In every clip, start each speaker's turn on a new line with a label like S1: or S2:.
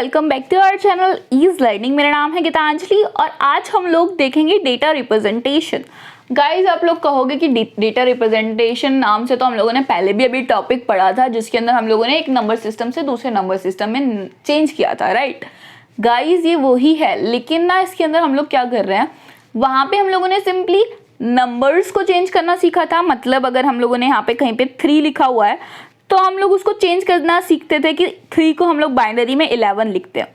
S1: Welcome back to our channel easy learning. मेरा नाम है गीतांजलि और आज हम लोग देखेंगे डेटा रिप्रेजेंटेशन। गाइज आप लोग कहोगे कि डेटा रिप्रेजेंटेशन नाम से तो हम लोगों ने पहले भी अभी टॉपिक पढ़ा था जिसके अंदर हम लोगों ने एक नंबर सिस्टम से दूसरे नंबर सिस्टम में चेंज किया था, राइट। गाइज ये वही है, लेकिन ना इसके अंदर हम लोग क्या कर रहे हैं, वहाँ पे हम लोगों ने सिंपली नंबर्स को चेंज करना सीखा था। मतलब अगर हम लोगों ने यहाँ पे कहीं पे 3 लिखा हुआ है तो हम लोग उसको चेंज करना सीखते थे कि 3 को हम लोग बाइनरी में 11 लिखते हैं।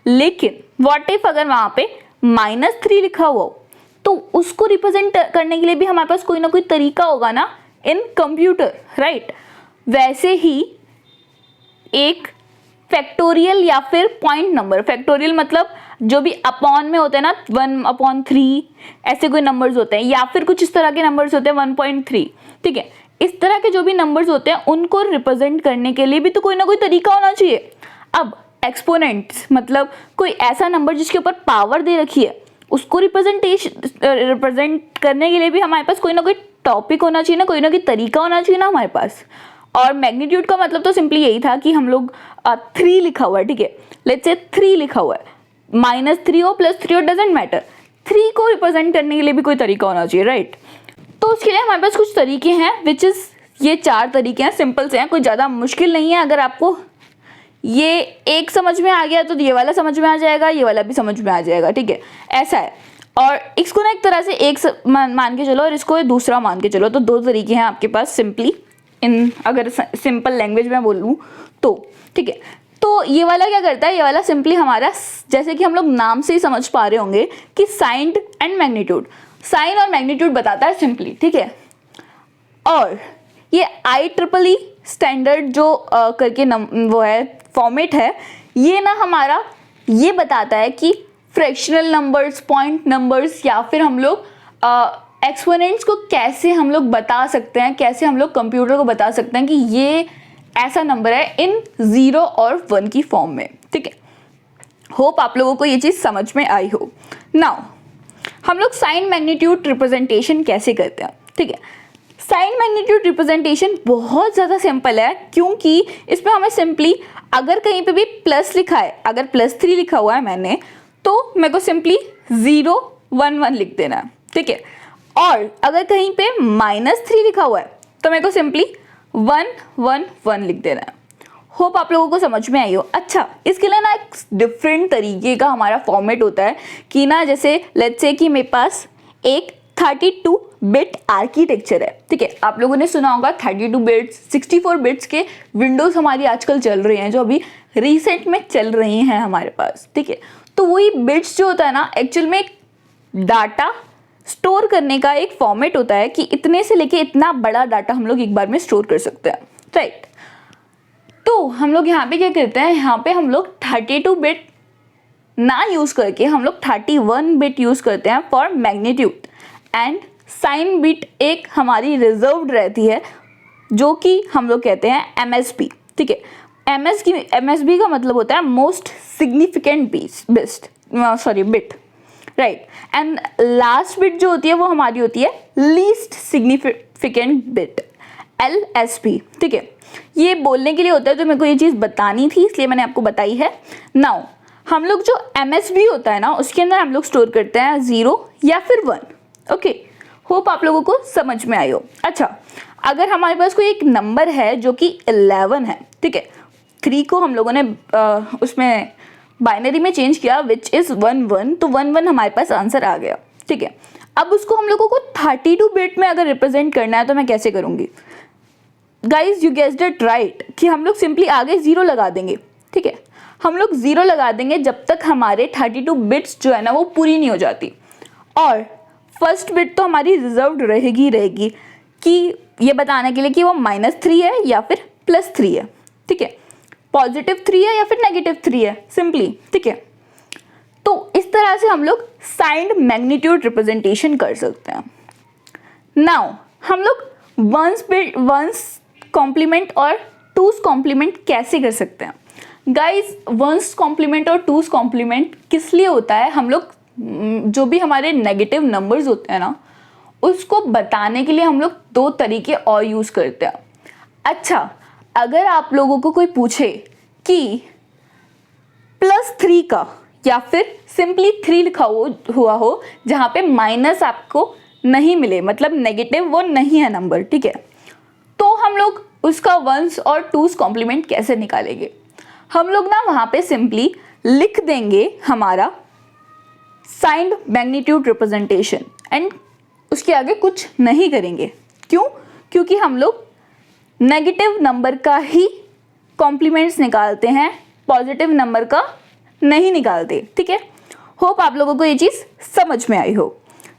S1: लेकिन व्हाट इफ अगर वहाँ पे -3 लिखा हुआ हो तो उसको रिप्रेजेंट करने के लिए भी हमारे पास कोई ना कोई तरीका होगा ना इन कंप्यूटर, राइट। वैसे ही एक फैक्टोरियल या फिर पॉइंट नंबर, फैक्टोरियल मतलब जो भी अपॉन में होते हैं ना 1/3 ऐसे कोई नंबर्स होते हैं, या फिर कुछ इस तरह के नंबर्स होते हैं 1.3, ठीक है। इस तरह के जो भी नंबर्स होते हैं उनको रिप्रेजेंट करने के लिए भी तो कोई ना कोई तरीका होना चाहिए। अब एक्सपोनेंट्स मतलब कोई ऐसा नंबर जिसके ऊपर पावर दे रखी है उसको रिप्रेजेंट करने के लिए भी हमारे पास कोई ना कोई टॉपिक होना चाहिए ना, कोई ना कोई तरीका होना चाहिए ना हमारे पास। और मैग्नीट्यूड का मतलब तो सिंपली यही था कि हम लोग 3 लिखा हुआ है, ठीक है, लेट्स से 3 लिखा हुआ है, -3 हो +3 हो डजेंट मैटर, 3 को रिप्रेजेंट करने के लिए भी कोई तरीका होना चाहिए, राइट। तो उसके लिए हमारे पास कुछ तरीके हैं विच इज़ ये 4 तरीके हैं, सिंपल से हैं, कोई ज़्यादा मुश्किल नहीं है। अगर आपको ये एक समझ में आ गया तो ये वाला समझ में आ जाएगा, ये वाला भी समझ में आ जाएगा, ठीक है, ऐसा है। और इसको ना एक तरह से एक मान के चलो और इसको दूसरा मान के चलो, तो 2 तरीके हैं आपके पास सिंपली इन, अगर सिंपल लैंग्वेज में बोलूँ तो, ठीक है। तो ये वाला क्या करता है, ये वाला सिंपली हमारा, जैसे कि हम लोग नाम से ही समझ पा रहे होंगे कि साइन एंड मैग्नीट्यूड, साइन और मैग्नीट्यूड बताता है सिंपली, ठीक है। और ये IEEE स्टैंडर्ड जो करके वो है फॉर्मेट है, ये ना हमारा ये बताता है कि फ्रैक्शनल नंबर्स, पॉइंट नंबर्स या फिर हम लोग एक्सपोनेंट्स को कैसे हम लोग बता सकते हैं, कैसे हम लोग कंप्यूटर को बता सकते हैं कि ये ऐसा नंबर है इन 0 और 1 की फॉर्म में, ठीक है। होप आप लोगों को ये चीज़ समझ में आई हो। नाउ हम लोग साइन मैग्नीट्यूड रिप्रेजेंटेशन कैसे करते हैं, ठीक है। साइन मैग्नीट्यूड रिप्रेजेंटेशन बहुत ज़्यादा सिंपल है, क्योंकि इसमें हमें सिंपली अगर कहीं पे भी प्लस लिखा है, अगर +3 लिखा हुआ है मैंने, तो मेरे को सिंपली 0 1 1 लिख देना है, ठीक है। और अगर कहीं पे -3 लिखा हुआ है तो मेरे को सिंपली 1 1 1 लिख देना है। होप आप लोगों को समझ में आई हो। अच्छा, इसके लिए ना एक डिफरेंट तरीके का हमारा फॉर्मेट होता है कि ना, जैसे लेट्स से कि मेरे पास एक 32 बिट आर्किटेक्चर है, ठीक है। आप लोगों ने सुना होगा 32 बिट्स, 64 बिट्स के विंडोज़ हमारी आजकल चल रही हैं, जो अभी रिसेंट में चल रही हैं हमारे पास, ठीक है। तो वही बिट्स जो होता है ना, एक्चुअल में डाटा स्टोर करने का एक फॉर्मेट होता है कि इतने से लेके इतना बड़ा डाटा हम लोग एक बार में स्टोर कर सकते हैं, राइट। तो हम लोग यहाँ पे क्या करते हैं, यहाँ पे हम लोग 32 बिट ना यूज़ करके हम लोग 31 बिट यूज़ करते हैं for magnitude, and sign bit एक हमारी रिजर्व्ड रहती है जो कि हम लोग कहते हैं MSB, ठीक है। MSB का मतलब होता है most significant bit, right. And last bit जो होती है वो हमारी होती है लीस्ट सिग्निफिकेंट बिट, LSB, ठीक है। ये बोलने के लिए होता है, तो मेरे को ये चीज़ बतानी थी इसलिए मैंने आपको बताई है। नाउ हम लोग जो MSB होता है ना, उसके अंदर हम लोग स्टोर करते हैं 0 या फिर 1, ओके। होप आप लोगों को समझ में आई हो। अच्छा, अगर हमारे पास कोई एक नंबर है जो कि 11 है, ठीक है, 3 को हम लोगों ने उसमें बाइनरी में चेंज किया विच इज़ 1 1, तो 1 1 हमारे पास आंसर आ गया, ठीक है। अब उसको हम लोगों को 32 बिट में अगर रिप्रेजेंट करना है तो मैं कैसे करूँगी। Guys you guessed it right कि हम लोग सिंपली आगे 0 लगा देंगे, ठीक है। हम लोग 0 लगा देंगे जब तक हमारे 32 बिट्स जो है ना वो पूरी नहीं हो जाती, और फर्स्ट बिट तो हमारी रिजर्व्ड रहेगी कि ये बताने के लिए कि वो -3 है या फिर +3 है, ठीक है, +3 है या फिर -3 है, सिंपली, ठीक है। तो इस तरह से हम लोग साइंड मैग्नीट्यूड रिप्रेजेंटेशन कर सकते हैं। नाउ हम लोग वंस कॉम्प्लीमेंट और टूस कॉम्प्लीमेंट कैसे कर सकते हैं। गाइज वंस कॉम्प्लीमेंट और टूस कॉम्प्लीमेंट किस लिए होता है, हम लोग जो भी हमारे नेगेटिव नंबर्स होते हैं ना उसको बताने के लिए हम लोग 2 तरीके और यूज़ करते हैं। अच्छा, अगर आप लोगों को कोई पूछे कि +3 का या फिर सिंपली 3 लिखा हुआ हो जहाँ पे माइनस आपको नहीं मिले, मतलब नेगेटिव वो नहीं है नंबर, ठीक है, तो हम लोग उसका वंस और टूस कॉम्प्लीमेंट कैसे निकालेंगे? हम लोग ना वहाँ पे सिंपली लिख देंगे हमारा साइंड मैग्नीट्यूड रिप्रेजेंटेशन एंड उसके आगे कुछ नहीं करेंगे। क्यों? क्योंकि हम लोग नेगेटिव नंबर का ही कॉम्प्लीमेंट्स निकालते हैं, पॉजिटिव नंबर का नहीं निकालते, ठीक है। होप आप लोगों को ये चीज़ समझ में आई हो।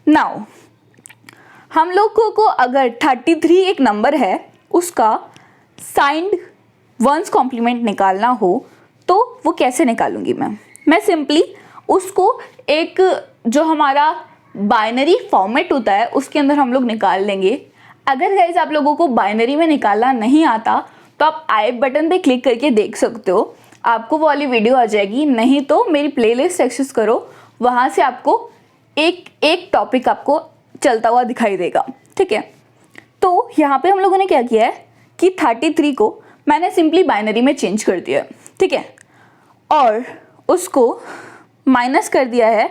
S1: नाउ हम लोगों को अगर 33 एक नंबर है, उसका साइंड वंस कॉम्प्लीमेंट निकालना हो तो वो कैसे निकालूंगी मैं सिंपली उसको एक जो हमारा बाइनरी फॉर्मेट होता है उसके अंदर हम लोग निकाल लेंगे। अगर गाइस आप लोगों को बाइनरी में निकालना नहीं आता तो आप आई बटन पे क्लिक करके देख सकते हो, आपको वो वाली वीडियो आ जाएगी, नहीं तो मेरी प्लेलिस्ट एक्सेस करो, वहाँ से आपको एक टॉपिक आपको चलता हुआ दिखाई देगा, ठीक है। तो यहाँ पे हम लोगों ने क्या किया है कि 33 को मैंने सिंपली बाइनरी में चेंज कर दिया, ठीक है, और उसको माइनस कर दिया है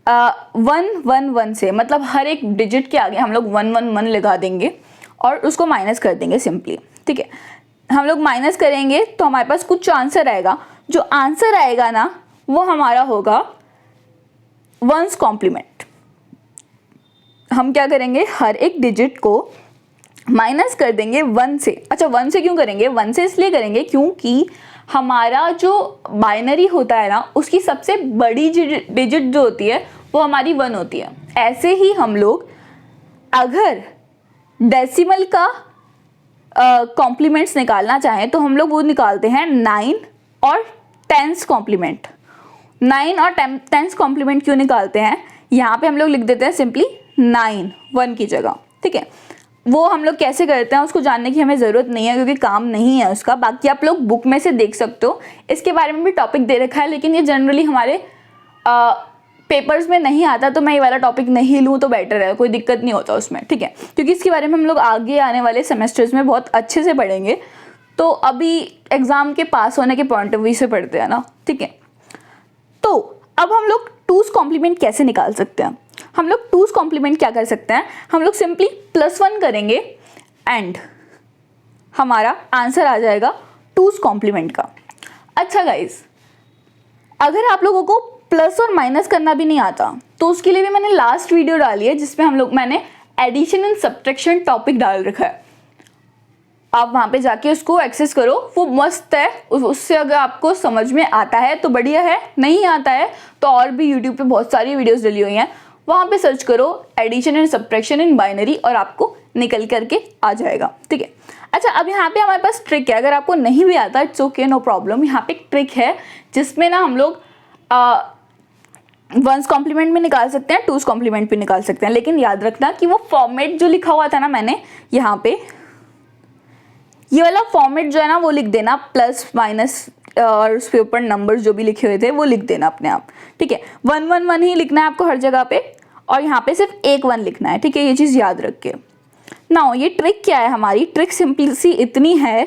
S1: 111 से, मतलब हर एक डिजिट के आगे हम लोग 111 लगा देंगे और उसको माइनस कर देंगे सिंपली, ठीक है। हम लोग माइनस करेंगे तो हमारे पास कुछ आंसर आएगा, जो आंसर आएगा ना वो हमारा होगा वंस कॉम्प्लीमेंट। हम क्या करेंगे, हर एक डिजिट को माइनस कर देंगे 1 से। अच्छा 1 से क्यों करेंगे? 1 से इसलिए करेंगे क्योंकि हमारा जो बाइनरी होता है ना उसकी सबसे बड़ी डिजिट जो होती है वो हमारी 1 होती है। ऐसे ही हम लोग अगर डेसिमल का कॉम्प्लीमेंट्स निकालना चाहें तो हम लोग वो निकालते हैं 9 और 10th कॉम्प्लीमेंट। 9 और 10th कॉम्प्लीमेंट क्यों निकालते हैं? यहाँ पे हम लोग लिख देते हैं सिंपली 9 1 की जगह, ठीक है। वो हम लोग कैसे करते हैं उसको जानने की हमें ज़रूरत नहीं है क्योंकि काम नहीं है उसका, बाकी आप लोग बुक में से देख सकते हो, इसके बारे में भी टॉपिक दे रखा है, लेकिन ये जनरली हमारे पेपर्स में नहीं आता, तो मैं ये वाला टॉपिक नहीं लूँ तो बेटर है, कोई दिक्कत नहीं होता उसमें, ठीक है, क्योंकि इसके बारे में हम लोग आगे आने वाले सेमेस्टर्स में बहुत अच्छे से पढ़ेंगे, तो अभी एग्ज़ाम के पास होने के पॉइंट ऑफ व्यू से पढ़ते हैं ना, ठीक है। तो अब हम लोग टूस कॉम्प्लीमेंट कैसे निकाल सकते हैं? हम लोग टूस कॉम्प्लीमेंट क्या कर सकते हैं, हम लोग सिंपली +1 करेंगे एंड हमारा आंसर आ जाएगा टूस कॉम्प्लीमेंट का। अच्छा गाइस, अगर आप लोगों को प्लस और माइनस करना भी नहीं आता तो उसके लिए भी मैंने लास्ट वीडियो डाली है जिसमें मैंने एडिशन एंड सब्ट्रैक्शन टॉपिक डाल रखा है, आप वहाँ पे जाके उसको एक्सेस करो, वो मस्त है। उससे अगर आपको समझ में आता है तो बढ़िया है, नहीं आता है तो और भी यूट्यूब पे बहुत सारी वीडियोस डली हुई हैं, वहाँ पे सर्च करो addition and subtraction in binary और आपको निकल करके आ जाएगा, ठीक है। अच्छा अब यहाँ पे हमारे पास ट्रिक है, अगर आपको नहीं भी आता इट्स ओके, नो प्रॉब्लम। यहाँ पे एक ट्रिक है जिसमें ना हम लोग वंस कॉम्प्लीमेंट भी निकाल सकते हैं, टूस कॉम्प्लीमेंट भी निकाल सकते हैं, लेकिन याद रखना कि वो फॉर्मेट जो लिखा हुआ था ना मैंने यहाँ पे, ये वाला फॉर्मेट जो है ना वो लिख देना, प्लस माइनस और उसके ऊपर नंबर्स जो भी लिखे हुए थे वो लिख देना अपने आप, ठीक है। 111 ही लिखना है आपको हर जगह पे और यहाँ पे सिर्फ एक 1 लिखना है, ठीक है, ये चीज़ याद रख के। नाउ ये ट्रिक क्या है हमारी? ट्रिक सिंपल सी इतनी है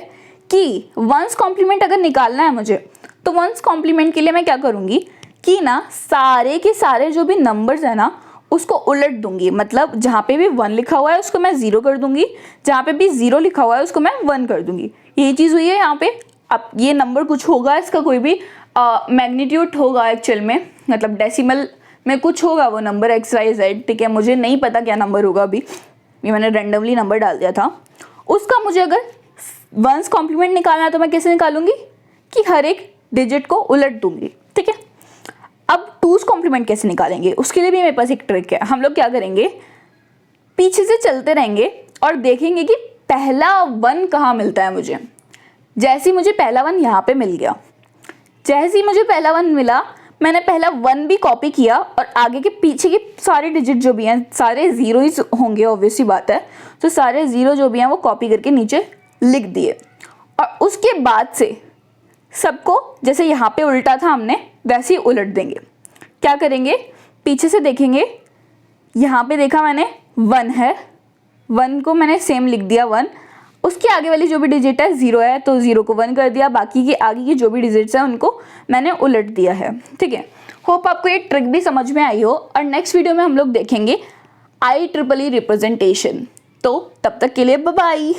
S1: कि वंस कॉम्प्लीमेंट अगर निकालना है मुझे तो वंस कॉम्प्लीमेंट के लिए मैं क्या करूँगी कि ना सारे के सारे जो भी नंबर्स है ना उसको उलट दूंगी, मतलब जहाँ पे भी 1 लिखा हुआ है उसको मैं 0 कर दूंगी, जहाँ पे भी 0 लिखा हुआ है उसको मैं 1 कर दूंगी। यही चीज़ हुई है यहाँ पे। अब ये नंबर कुछ होगा, इसका कोई भी मैग्नीट्यूड होगा एक्चुअल में, मतलब डेसिमल में कुछ होगा वो नंबर XYZ, ठीक है, मुझे नहीं पता क्या नंबर होगा अभी, ये मैंने रैंडमली नंबर डाल दिया था। उसका मुझे अगर वंस कॉम्प्लीमेंट निकालना है तो मैं कैसे निकालूंगी कि हर एक डिजिट को उलट दूंगी, ठीक है। अब टूस कॉम्प्लीमेंट कैसे निकालेंगे उसके लिए भी मेरे पास एक ट्रिक है। हम लोग क्या करेंगे, पीछे से चलते रहेंगे और देखेंगे कि पहला 1 कहाँ मिलता है मुझे। जैसे ही मुझे पहला 1 यहाँ पे मिल गया, जैसे ही मुझे पहला 1 मिला मैंने पहला 1 भी कॉपी किया और आगे के पीछे के सारे डिजिट जो भी हैं सारे 0 ही होंगे, ऑब्वियसली बात है, तो सारे 0 जो भी हैं वो कॉपी करके नीचे लिख दिए और उसके बाद से सबको जैसे यहाँ पे उल्टा था हमने वैसे ही उलट देंगे। क्या करेंगे, पीछे से देखेंगे, यहाँ पे देखा मैंने 1 है, 1 को मैंने सेम लिख दिया 1, उसके आगे वाली जो भी डिजिट है 0 है तो 0 को 1 कर दिया, बाकी के आगे की जो भी डिजिट्स हैं उनको मैंने उलट दिया है। ठीक है, होप आपको ये ट्रिक भी समझ में आई हो। और नेक्स्ट वीडियो में हम लोग देखेंगे IEEE रिप्रेजेंटेशन। तो तब तक के लिए बाय बाय।